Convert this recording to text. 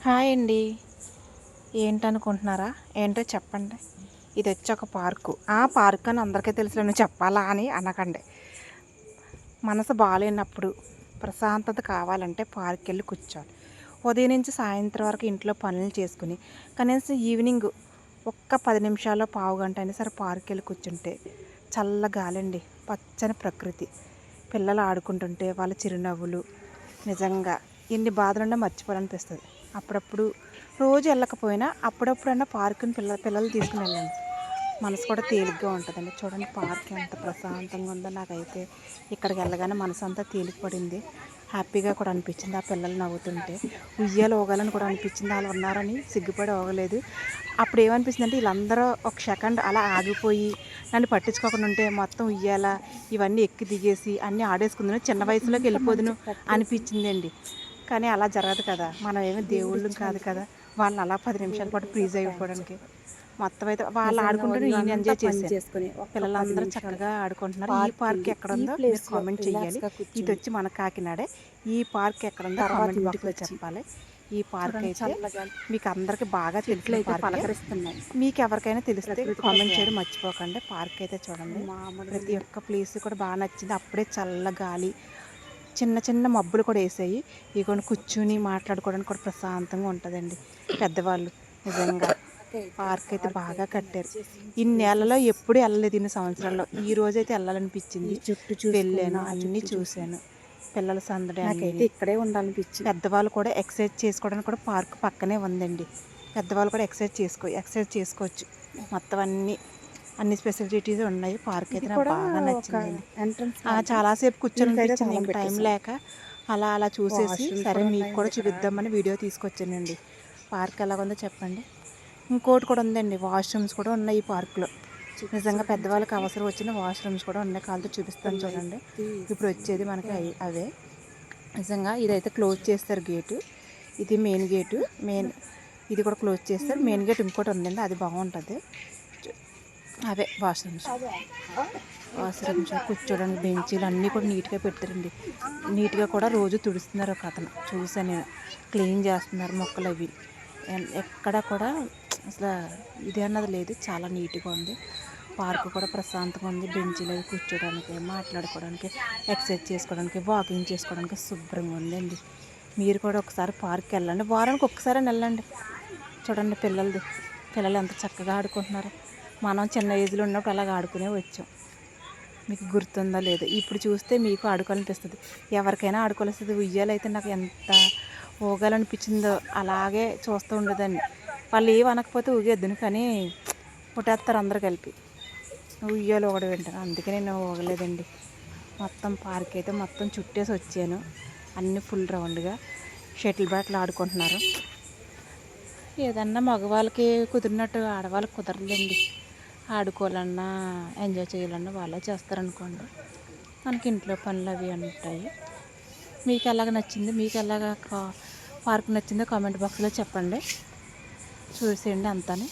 Hi అండి. ఏంటనుకుంటున్నారా? ఏంటో చెప్పండి. ఇది వచ్చి ఒక పార్కు. పార్క్ అని అందరికీ తెలుసు, నువ్వు చెప్పాలా అని అనకండి. మనసు బాగాలేనప్పుడు ప్రశాంతత కావాలంటే పార్క్ వెళ్ళి కూర్చోవాలి. ఉదయం నుంచి సాయంత్రం వరకు ఇంట్లో పనులు చేసుకుని కనీసం ఈవినింగ్ ఒక్క 10 నిమిషాలు పావు గంట అయినా సరే పార్క్ వెళ్ళి కూర్చుంటే చల్ల గాలండి, పచ్చని ప్రకృతి, పిల్లలు ఆడుకుంటుంటే వాళ్ళ చిరునవ్వులు, నిజంగా ఎన్ని బాధలున్నా మర్చిపోవాలనిపిస్తుంది. అప్పుడప్పుడు రోజు వెళ్ళకపోయినా అప్పుడప్పుడన్నా పార్కుని పిల్లలు తీసుకుని వెళ్ళండి, మనసు కూడా తేలిగ్గా ఉంటుందండి. చూడండి పార్క్ ఎంత ప్రశాంతంగా ఉందో. నాకైతే ఇక్కడికి వెళ్ళగానే మనసు అంతా తేలికపడింది, హ్యాపీగా కూడా అనిపించింది. ఆ పిల్లలు నవ్వుతుంటే ఉయ్యాలు ఊగాలని కూడా అనిపించింది. వాళ్ళు ఉన్నారని సిగ్గుపడి ఊగలేదు. అప్పుడు ఏమనిపించింది అంటే వీళ్ళందరూ ఒక సెకండ్ అలా ఆగిపోయి నన్ను పట్టించుకోకుండా ఉంటే మొత్తం ఉయ్యాల ఇవన్నీ ఎక్కి దిగేసి అన్నీ ఆడేసుకుందును, చిన్న వయసులోకి వెళ్ళిపోదును అనిపించిందండి. కానీ అలా జరగదు కదా, మనం ఏమీ దేవుళ్ళం కాదు కదా వాళ్ళని అలా 10 నిమిషాల పాటు ఫ్రీజ్ అయిపోవడానికి. మొత్తం అయితే వాళ్ళు ఆడుకుంటూ నేను ఎంజాయ్ చేశాను. పిల్లలందరూ చక్కగా ఆడుకుంటున్నారు. ఈ పార్క్ ఎక్కడ ఉందో మీరు కామెంట్ చేయాలి. ఇది వచ్చి మన కాకినాడే. ఈ పార్క్ ఎక్కడ ఉందో కామెంట్ బాక్స్లో చెప్పాలి. ఈ పార్క్ అయితే మీకు అందరికి బాగా తెలిసిన పార్క్. మీకు ఎవరికైనా తెలిస్తే కామెంట్ చేయడం మర్చిపోకండి. పార్క్ అయితే చూడండి, ప్రతి ఒక్క ప్లేస్ కూడా బాగా నచ్చింది. అప్పుడే చల్ల గాలి, చిన్న చిన్న మబ్బులు కూడా వేసాయి. ఇగోండి కూర్చుని మాట్లాడుకోవడానికి కూడా ప్రశాంతంగా ఉంటుందండి. పెద్దవాళ్ళు నిజంగా పార్క్ అయితే బాగా కట్టారు. ఇన్నేళ్లలో ఎప్పుడు వెళ్ళలేదు, ఇన్ని సంవత్సరాల్లో ఈ రోజైతే వెళ్ళాలనిపించింది. వెళ్ళాను, అన్నీ చూశాను. పిల్లల సందడి నాకైతే ఇక్కడే ఉండాలనిపించింది. పెద్దవాళ్ళు కూడా ఎక్సర్సైజ్ చేసుకోవడానికి కూడా పార్క్ పక్కనే ఉందండి. పెద్దవాళ్ళు కూడా ఎక్సర్సైజ్ చేసుకోవచ్చు. మొత్తం అన్ని స్పెసిలిటీస్ ఉన్నాయి. పార్క్ అయితే నాకు బాగా నచ్చిందండి. చాలాసేపు కూర్చొని అనిపించింది, ఇంకా టైం లేక అలా చూసేసి సరే మీకు కూడా చూపిద్దామని వీడియో తీసుకొచ్చానండి. పార్క్ ఎలాగుందో చెప్పండి. ఇంకోటి కూడా ఉందండి, వాష్రూమ్స్ కూడా ఉన్నాయి ఈ పార్క్లో. నిజంగా పెద్దవాళ్ళకి అవసరం వచ్చిన వాష్రూమ్స్ కూడా ఉన్నాయి. కాళ్ళతో చూపిస్తాను చూడండి. ఇప్పుడు వచ్చేది మనకి అవే. నిజంగా ఇదైతే క్లోజ్ చేస్తారు గేటు. ఇది మెయిన్ గేటు. ఇది కూడా క్లోజ్ చేస్తారు. మెయిన్ గేట్ ఇంకోటి ఉందండి, అది బాగుంటుంది. అవే వాష్రూమ్స్ కూర్చోడానికి బెంచీలు అన్నీ కూడా నీట్గా పెట్టారండి. నీట్గా కూడా రోజు తుడుస్తున్నారు. ఒక అతను చూసాను నేను, క్లీన్ చేస్తున్నారు మొక్కలు అవి. ఎక్కడ కూడా అసలు ఇది అన్నది లేదు, చాలా నీట్గా ఉంది. పార్క్ కూడా ప్రశాంతంగా ఉంది. బెంచీలు అవి కూర్చోడానికి, మాట్లాడుకోవడానికి, ఎక్సర్సైజ్ చేసుకోవడానికి, వాకింగ్ చేసుకోవడానికి శుభ్రంగా ఉందండి. మీరు కూడా ఒకసారి పార్క్కి వెళ్ళండి, వారానికి ఒక్కసారి వెళ్ళండి. చూడండి పిల్లలు ఎంత చక్కగా ఆడుకుంటున్నారు. మనం చిన్న ఏజ్లో ఉన్నప్పుడు అలాగ ఆడుకునే వచ్చాం. మీకు గుర్తుందో లేదో, ఇప్పుడు చూస్తే మీకు ఆడుకోవాలనిపిస్తుంది. ఎవరికైనా ఆడుకోవాల్సింది. ఉయ్యాలైతే నాకు ఎంత ఊగాలనిపించిందో అలాగే చూస్తూ ఉండేదాన్ని. వాళ్ళు ఏమి అనకపోతే ఊగేద్దును, కానీ పుట్టేస్తారు అందరు కలిపి. ఉయ్యాలు ఊగడం వింటాను, అందుకే నేను ఊగలేదండి. మొత్తం పార్క్ అయితే మొత్తం చుట్టేసి వచ్చాను. అన్నీ ఫుల్ రౌండ్గా షటిల్ బ్యాట్లు ఆడుకుంటున్నారు. ఏదన్నా మగవాళ్ళకి కుదిరినట్టు ఆడవాళ్ళకి కుదరలేండి. ఆడుకోవాలన్నా ఎంజాయ్ చేయాలన్నా వాళ్ళే చేస్తారనుకోండి. మనకి ఇంట్లో పనులు అవి ఉంటాయి. మీకు ఎలాగ నచ్చింది, మీకు ఎలాగ పార్క్ నచ్చిందో కామెంట్ బాక్స్లో చెప్పండి. చూసేయండి అంతానే.